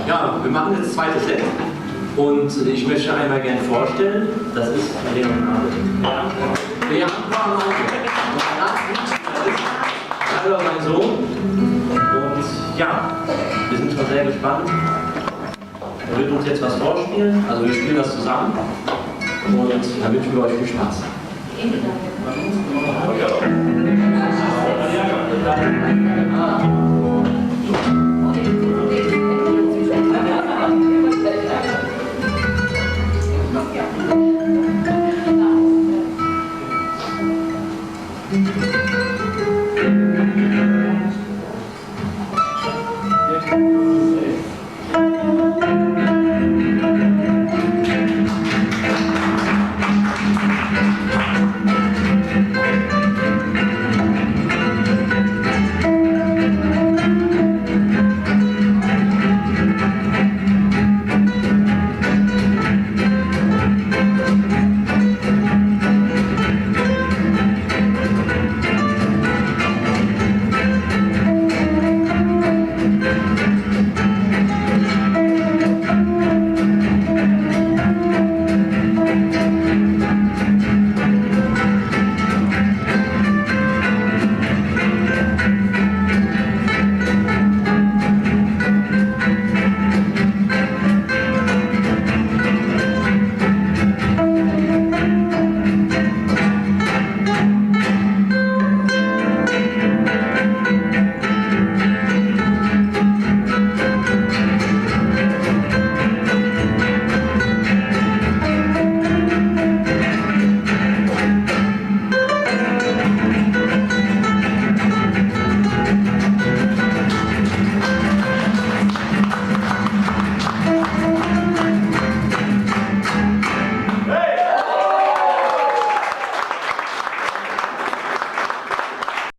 Ja, wir machen jetzt das zweite Set und ich möchte einmal gerne vorstellen, das ist Leonardo. Leonardo mein Sohn. Und ja, wir sind schon sehr gespannt. Er wird uns jetzt was vorspielen, also wir spielen das zusammen und dann wünschen wir euch viel Spaß. Ja.